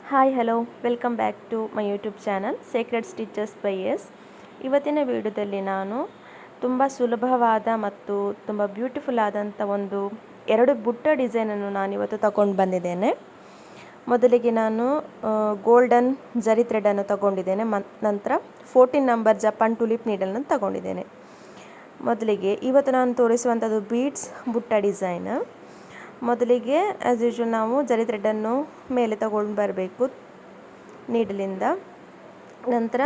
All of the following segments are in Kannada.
Hi hello welcome back to my YouTube channel sacred stitches by S. ಇವತ್ತಿನ ವಿಡಿಯೋದಲ್ಲಿ ನಾನು ತುಂಬ ಸುಲಭವಾದ ಮತ್ತು ತುಂಬ ಬ್ಯೂಟಿಫುಲ್ ಆದಂಥ ಎರಡು ಬುಟ್ಟ ಡಿಸೈನನ್ನು ನಾನಿವತ್ತು ತಗೊಂಡು ಬಂದಿದ್ದೇನೆ. ಮೊದಲಿಗೆ ನಾನು ಗೋಲ್ಡನ್ ಜರಿ ಥ್ರೆಡನ್ನು ತಗೊಂಡಿದ್ದೇನೆ. ನಂತರ 14 ನಂಬರ್ ಜಪಾನ್ ಟುಲಿಪ್ ನೀಡಲನ್ನು ತಗೊಂಡಿದ್ದೇನೆ. ಮೊದಲಿಗೆ ಇವತ್ತು ನಾನು ತೋರಿಸುವಂಥದ್ದು ಬೀಡ್ಸ್ ಬುಟ್ಟ ಡಿಸೈನ್. ಮೊದಲಿಗೆ ಆ್ಯಸ್ ಯೂಶ್ವಲ್ ನಾವು ಜರಿ ಥ್ರೆಡನ್ನು ಮೇಲೆ ತಗೊಂಡು ಬರಬೇಕು ನೀಡಲಿಂದ. ನಂತರ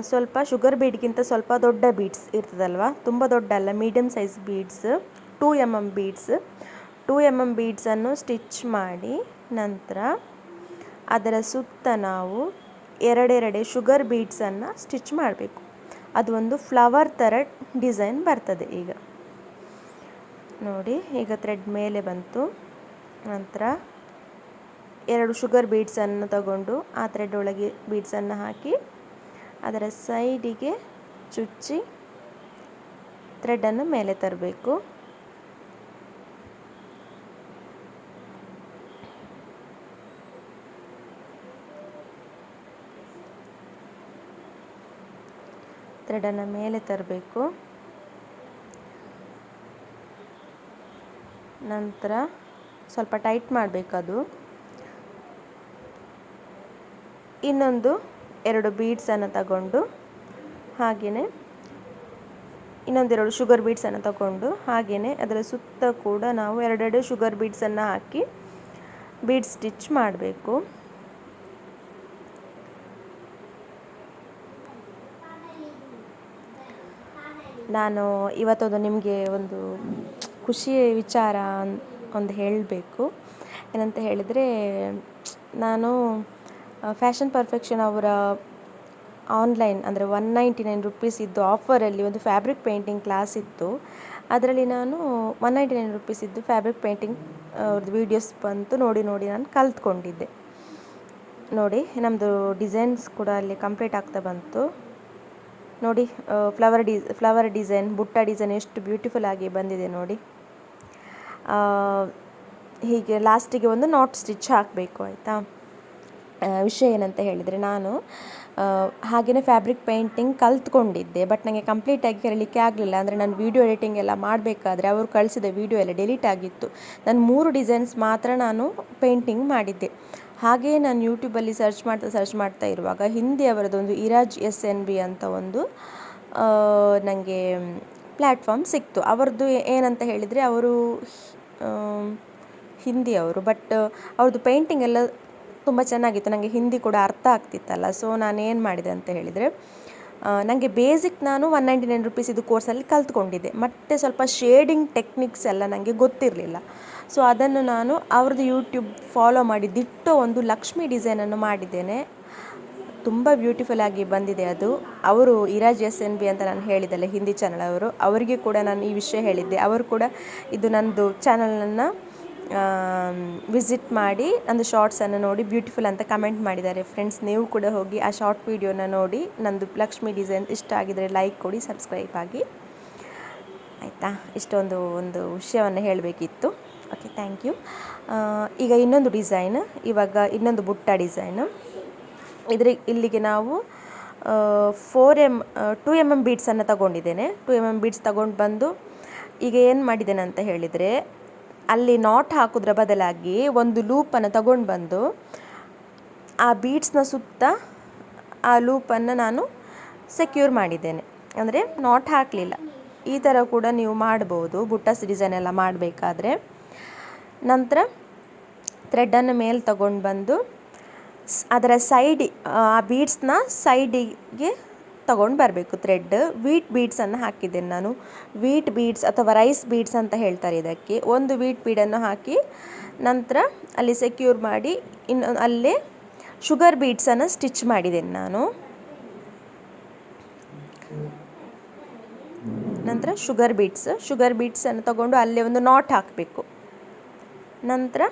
ಸ್ವಲ್ಪ ಶುಗರ್ ಬೀಡ್ಗಿಂತ ಸ್ವಲ್ಪ ದೊಡ್ಡ ಬೀಡ್ಸ್ ಇರ್ತದಲ್ವ, ತುಂಬ ದೊಡ್ಡ ಅಲ್ಲ, medium size beads 2 mm beads 2 mm ಬೀಡ್ಸನ್ನು ಸ್ಟಿಚ್ ಮಾಡಿ ನಂತರ ಅದರ ಸುತ್ತ ನಾವು ಎರಡೆರಡೆ ಶುಗರ್ ಬೀಡ್ಸನ್ನು ಸ್ಟಿಚ್ ಮಾಡಬೇಕು. ಅದು ಒಂದು ಫ್ಲವರ್ ಥರ ಡಿಸೈನ್ ಬರ್ತದೆ. ಈಗ ನೋಡಿ, ಈಗ ಥ್ರೆಡ್ ಮೇಲೆ ಬಂತು. ನಂತರ 2 ಶುಗರ್ ಬೀಡ್ಸನ್ನು ತಗೊಂಡು ಆ ಥ್ರೆಡ್ ಒಳಗೆ ಬೀಡ್ಸನ್ನು ಹಾಕಿ ಅದರ ಸೈಡಿಗೆ ಚುಚ್ಚಿ ಥ್ರೆಡನ್ನು ಮೇಲೆ ತರಬೇಕು. ಥ್ರೆಡನ್ನು ಮೇಲೆ ತರಬೇಕು. ನಂತರ ಸ್ವಲ್ಪ ಟೈಟ್ ಮಾಡಬೇಕದು. ಇನ್ನೊಂದು 2 ಬೀಡ್ಸನ್ನು ತಗೊಂಡು ಹಾಗೆಯೇ ಇನ್ನೊಂದೆರಡು ಶುಗರ್ ಬೀಡ್ಸನ್ನು ತಗೊಂಡು ಹಾಗೆಯೇ ಅದರ ಸುತ್ತ ಕೂಡ ನಾವು ಎರಡೆರಡು ಶುಗರ್ ಬೀಡ್ಸನ್ನು ಹಾಕಿ ಬೀಡ್ ಸ್ಟಿಚ್ ಮಾಡಬೇಕು. ನಾನು ಇವತ್ತೊಂದು ನಿಮಗೆ ಒಂದು ಖುಷಿಯ ವಿಚಾರ ಒಂದು ಹೇಳಬೇಕು. ಏನಂತ ಹೇಳಿದರೆ, ನಾನು ಫ್ಯಾಷನ್ ಪರ್ಫೆಕ್ಷನ್ ಅವರ ಆನ್ಲೈನ್ ಅಂದರೆ 199 ರುಪೀಸ್ ಇದ್ದು ಆಫರಲ್ಲಿ ಒಂದು ಫ್ಯಾಬ್ರಿಕ್ ಪೇಂಟಿಂಗ್ ಕ್ಲಾಸ್ ಇತ್ತು. ಅದರಲ್ಲಿ ನಾನು 199 ರುಪೀಸ್ ಇದ್ದು ಫ್ಯಾಬ್ರಿಕ್ ಪೇಂಟಿಂಗ್ ಅವ್ರದ್ದು ವೀಡಿಯೋಸ್ ಬಂತು, ನೋಡಿ ನಾನು ಕಲ್ತ್ಕೊಂಡಿದ್ದೆ. ನೋಡಿ, ನಮ್ಮದು ಡಿಸೈನ್ಸ್ ಕೂಡ ಅಲ್ಲಿ ಕಂಪ್ಲೀಟ್ ಆಗ್ತಾ ಬಂತು. ನೋಡಿ, ಫ್ಲವರ್ ಡಿಸೈನ್, ಬುಟ್ಟ ಡಿಸೈನ್ ಎಷ್ಟು ಬ್ಯೂಟಿಫುಲ್ ಆಗಿ ಬಂದಿದೆ ನೋಡಿ. ಹೀಗೆ ಲಾಸ್ಟಿಗೆ ಒಂದು ನಾಟ್ ಸ್ಟಿಚ್ ಹಾಕಬೇಕು, ಆಯಿತಾ. ವಿಷಯ ಏನಂತ ಹೇಳಿದರೆ, ನಾನು ಹಾಗೆಯೇ ಫ್ಯಾಬ್ರಿಕ್ ಪೇಂಟಿಂಗ್ ಕಲ್ತ್ಕೊಂಡಿದ್ದೆ, ಬಟ್ ನನಗೆ ಕಂಪ್ಲೀಟಾಗಿ ಕಲಿಲಿಕ್ಕೆ ಆಗಲಿಲ್ಲ. ಅಂದರೆ ನಾನು ವೀಡಿಯೋ ಎಡಿಟಿಂಗ್ ಎಲ್ಲ ಮಾಡಬೇಕಾದ್ರೆ ಅವರು ಕಳಿಸಿದ ವೀಡಿಯೋ ಎಲ್ಲ ಡಿಲೀಟ್ ಆಗಿತ್ತು. ನಾನು 3 ಡಿಸೈನ್ಸ್ ಮಾತ್ರ ನಾನು ಪೇಂಟಿಂಗ್ ಮಾಡಿದ್ದೆ. ಹಾಗೆಯೇ ನಾನು ಯೂಟ್ಯೂಬಲ್ಲಿ ಸರ್ಚ್ ಮಾಡ್ತಾ ಇರುವಾಗ ಹಿಂದಿ ಅವರದೊಂದು ಇರಾಜ್ SNB ಅಂತ ಒಂದು ನನಗೆ ಪ್ಲ್ಯಾಟ್ಫಾರ್ಮ್ ಸಿಕ್ತು. ಅವರದ್ದು ಏನಂತ ಹೇಳಿದರೆ, ಅವರು ಹಿಂದಿಯವರು, ಬಟ್ ಅವ್ರದ್ದು ಪೇಂಟಿಂಗ್ ಎಲ್ಲ ತುಂಬ ಚೆನ್ನಾಗಿತ್ತು. ನನಗೆ ಹಿಂದಿ ಕೂಡ ಅರ್ಥ ಆಗ್ತಿತ್ತಲ್ಲ. ಸೊ ನಾನು ಏನು ಮಾಡಿದೆ ಅಂತ ಹೇಳಿದರೆ, ನನಗೆ ಬೇಸಿಕ್ ನಾನು 199 ರುಪೀಸ್ ಇದು ಕೋರ್ಸಲ್ಲಿ ಕಲ್ತ್ಕೊಂಡಿದ್ದೆ. ಮತ್ತು ಸ್ವಲ್ಪ ಶೇಡಿಂಗ್ ಟೆಕ್ನಿಕ್ಸ್ ಎಲ್ಲ ನನಗೆ ಗೊತ್ತಿರಲಿಲ್ಲ. ಸೊ ಅದನ್ನು ನಾನು ಅವ್ರದ್ದು ಯೂಟ್ಯೂಬ್ ಫಾಲೋ ಮಾಡಿ ದಿಟ್ಟೋ ಒಂದು ಲಕ್ಷ್ಮಿ ಡಿಸೈನನ್ನು ಮಾಡಿದ್ದೇನೆ. ತುಂಬ ಬ್ಯೂಟಿಫುಲ್ ಆಗಿ ಬಂದಿದೆ ಅದು. ಅವರು ಇರಾಜ್ SNB ಅಂತ ನಾನು ಹೇಳಿದ್ದಲ್ಲ, ಹಿಂದಿ ಚಾನಲ್ ಅವರು, ಅವರಿಗೆ ಕೂಡ ನಾನು ಈ ವಿಷಯ ಹೇಳಿದ್ದೆ. ಅವರು ಕೂಡ ಇದು ನನ್ನದು ಚಾನಲನ್ನು ವಿಸಿಟ್ ಮಾಡಿ ನಂದು ಶಾರ್ಟ್ಸನ್ನು ನೋಡಿ ಬ್ಯೂಟಿಫುಲ್ ಅಂತ ಕಮೆಂಟ್ ಮಾಡಿದ್ದಾರೆ. ಫ್ರೆಂಡ್ಸ್, ನೀವು ಕೂಡ ಹೋಗಿ ಆ ಶಾರ್ಟ್ ವಿಡಿಯೋನ ನೋಡಿ ನಂದು ಲಕ್ಷ್ಮಿ ಡಿಸೈನ್ ಇಷ್ಟ ಆಗಿದರೆ ಲೈಕ್ ಕೊಡಿ, ಸಬ್ಸ್ಕ್ರೈಬ್ ಆಗಿ, ಆಯಿತಾ. ಇಷ್ಟೊಂದು ವಿಷಯವನ್ನು ಹೇಳಬೇಕಿತ್ತು. Okay, thank you. ಈಗ ಇನ್ನೊಂದು ಡಿಸೈನ್, ಇವಾಗ ಇನ್ನೊಂದು ಬುಟ್ಟ ಡಿಸೈನು. ಇಲ್ಲಿಗೆ ನಾವು 2 mm ಬೀಡ್ಸನ್ನು ತಗೊಂಡಿದ್ದೇನೆ. 2 mm ಬೀಡ್ಸ್ ತಗೊಂಡು ಬಂದು ಈಗ ಏನು ಮಾಡಿದ್ದೇನೆ ಅಂತ ಹೇಳಿದರೆ, ಅಲ್ಲಿ ನಾಟ್ ಹಾಕೋದ್ರ ಬದಲಾಗಿ ಒಂದು ಲೂಪನ್ನು ತಗೊಂಡು ಬಂದು ಆ ಬೀಡ್ಸ್ನ ಸುತ್ತ ಆ ಲೂಪನ್ನು ನಾನು ಸೆಕ್ಯೂರ್ ಮಾಡಿದ್ದೇನೆ. ಅಂದರೆ ನಾಟ್ ಹಾಕಲಿಲ್ಲ. ಈ ಥರ ಕೂಡ ನೀವು ಮಾಡ್ಬೋದು ಬುಟ್ಟಸ್ ಡಿಸೈನ್ ಎಲ್ಲ ಮಾಡಬೇಕಾದ್ರೆ. ನಂತರ ಥ್ರೆಡನ್ನು ಮೇಲೆ ತಗೊಂಡು ಬಂದು ಅದರ ಆ ಬೀಡ್ಸ್ನ ಸೈಡಿಗೆ ತಗೊಂಡು ಬರಬೇಕು. ಥ್ರೆಡ್ ವೀಟ್ ಬೀಡ್ಸನ್ನು ಹಾಕಿದ್ದೇನೆ ನಾನು. ವೀಟ್ ಬೀಡ್ಸ್ ಅಥವಾ ರೈಸ್ ಬೀಡ್ಸ್ ಅಂತ ಹೇಳ್ತಾರೆ ಇದಕ್ಕೆ. ಒಂದು ವೀಟ್ ಬೀಡನ್ನು ಹಾಕಿ ನಂತರ ಅಲ್ಲಿ ಸೆಕ್ಯೂರ್ ಮಾಡಿ ಅಲ್ಲೇ ಶುಗರ್ ಬೀಡ್ಸನ್ನು ಸ್ಟಿಚ್ ಮಾಡಿದ್ದೇನೆ ನಾನು. ನಂತರ ಶುಗರ್ ಬೀಡ್ಸನ್ನು ತಗೊಂಡು ಅಲ್ಲೇ ಒಂದು ನಾಟ್ ಹಾಕಬೇಕು. ನಂತರ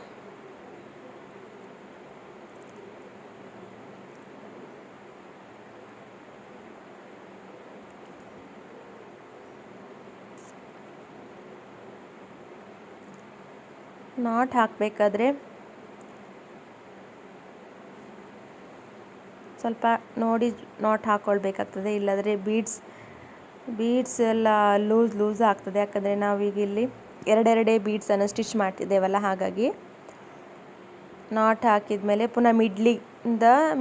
ನಾಟ್ ಹಾಕಬೇಕಾದ್ರೆ ಸ್ವಲ್ಪ ನೋಡಿ ನಾಟ್ ಹಾಕ್ಕೊಳ್ಬೇಕಾಗ್ತದೆ, ಇಲ್ಲಾಂದರೆ ಬೀಡ್ಸ್ ಎಲ್ಲ ಲೂಸ್ ಆಗ್ತದೆ. ಯಾಕಂದರೆ ನಾವೀಗ ಇಲ್ಲಿ ಎರಡೆರಡೇ ಬೀಡ್ಸನ್ನು ಸ್ಟಿಚ್ ಮಾಡ್ತಿದ್ದೇವಲ್ಲ, ಹಾಗಾಗಿ ನಾಟ್ ಹಾಕಿದ್ಮೇಲೆ ಪುನಃ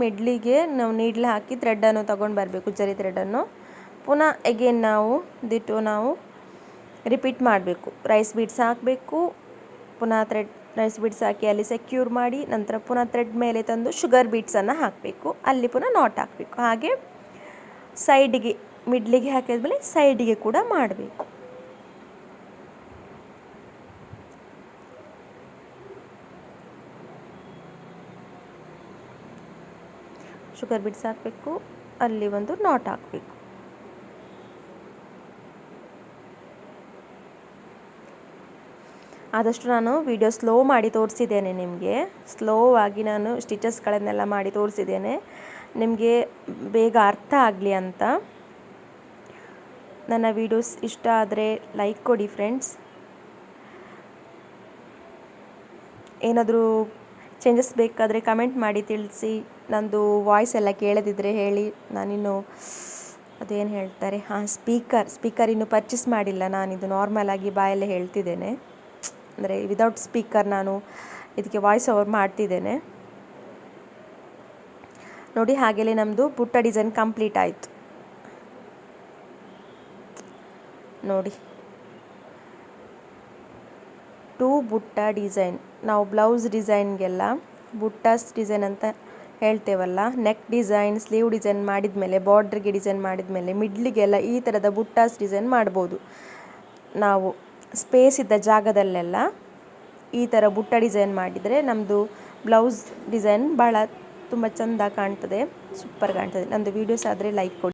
ಮಿಡ್ಲಿಗೆ ನಾವು ನೀಡ್ಲ್ ಹಾಕಿ ಥ್ರೆಡ್ಡನ್ನು ತೊಗೊಂಡು ಬರಬೇಕು, ಜರಿ ಥ್ರೆಡನ್ನು. ಪುನಃ ಎಗೇನ್ ನಾವು ರಿಪೀಟ್ ಮಾಡಬೇಕು. ರೈಸ್ ಬೀಡ್ಸ್ ಹಾಕಬೇಕು, ಪುನಃ ರೈಸ್ ಬೀಡ್ಸ್ ಹಾಕಿ ಅಲ್ಲಿ ಸೆಕ್ಯೂರ್ ಮಾಡಿ, ನಂತರ ಪುನಃ ಥ್ರೆಡ್ ಮೇಲೆ ತಂದು ಶುಗರ್ ಬೀಡ್ಸನ್ನು ಹಾಕಬೇಕು, ಅಲ್ಲಿ ಪುನಃ ನಾಟ್ ಹಾಕಬೇಕು. ಹಾಗೆ ಸೈಡಿಗೆ ಮಿಡ್ಲಿಗೆ ಹಾಕಿದ್ಮೇಲೆ ಸೈಡಿಗೆ ಕೂಡ ಮಾಡಬೇಕು. ಶುಗರ್ ಬೀಡ್ಸ್ ಹಾಕಬೇಕು, ಅಲ್ಲಿ ಒಂದು ನಾಟ್ ಹಾಕಬೇಕು. ಆದಷ್ಟು ನಾನು ವಿಡಿಯೋ ಸ್ಲೋ ಮಾಡಿ ತೋರಿಸಿದ್ದೇನೆ ನಿಮಗೆ. ಸ್ಲೋ ಆಗಿ ನಾನು ಸ್ಟಿಚಸ್ಗಳನ್ನೆಲ್ಲ ಮಾಡಿ ತೋರಿಸಿದ್ದೇನೆ, ನಿಮಗೆ ಬೇಗ ಅರ್ಥ ಆಗಲಿ ಅಂತ. ನನ್ನ ವಿಡಿಯೋಸ್ ಇಷ್ಟ ಆದರೆ ಲೈಕ್ ಕೊಡಿ ಫ್ರೆಂಡ್ಸ್. ಏನಾದರೂ ಚೇಂಜಸ್ ಬೇಕಾದರೆ ಕಮೆಂಟ್ ಮಾಡಿ ತಿಳಿಸಿ. ನಂದು ವಾಯ್ಸ್ ಎಲ್ಲ ಕೇಳದಿದ್ದರೆ ಹೇಳಿ, ನಾನಿನ್ನು ಅದೇನು ಹೇಳ್ತಾರೆ, ಸ್ಪೀಕರ್ ಇನ್ನೂ ಪರ್ಚೇಸ್ ಮಾಡಿಲ್ಲ. ನಾನಿದು ನಾರ್ಮಲಾಗಿ ಬಾಯಲ್ಲೇ ಹೇಳ್ತಿದ್ದೇನೆ, ಅಂದರೆ ವಿದೌಟ್ ಸ್ಪೀಕರ್ ನಾನು ಇದಕ್ಕೆ ವಾಯ್ಸ್ ಓವರ್ ಮಾಡ್ತಿದ್ದೇನೆ. ನೋಡಿ, ಹಾಗೆಯೇ ನಮ್ಮದು ಬುಟ್ಟ ಡಿಸೈನ್ ಕಂಪ್ಲೀಟ್ ಆಯಿತು. ನೋಡಿ, 2 ಬುಟ್ಟ ಡಿಸೈನ್. ನಾವು ಬ್ಲೌಸ್ ಡಿಸೈನ್ಗೆಲ್ಲ ಬುಟ್ಟಾಸ್ ಡಿಸೈನ್ ಅಂತ ಹೇಳ್ತೇವಲ್ಲ, ನೆಕ್ ಡಿಸೈನ್, ಸ್ಲೀವ್ ಡಿಸೈನ್ ಮಾಡಿದ್ಮೇಲೆ, ಬಾರ್ಡ್ರಿಗೆ ಡಿಸೈನ್ ಮಾಡಿದ್ಮೇಲೆ ಮಿಡ್ಲಿಗೆಲ್ಲ ಈ ಥರದ ಬುಟ್ಟಾಸ್ ಡಿಸೈನ್ ಮಾಡ್ಬೋದು. ನಾವು ಸ್ಪೇಸ್ ಇದ್ದ ಜಾಗದಲ್ಲೆಲ್ಲ ಈ ಥರ ಬುಟ್ಟ ಡಿಸೈನ್ ಮಾಡಿದರೆ ನಮ್ಮದು ಬ್ಲೌಸ್ ಡಿಸೈನ್ ತುಂಬ ಚೆಂದ ಕಾಣ್ತದೆ, ಸೂಪರ್ ಕಾಣ್ತದೆ. ನಮ್ಮದು ವೀಡಿಯೋಸ್ ಆದರೆ ಲೈಕ್ ಕೊಡಿ.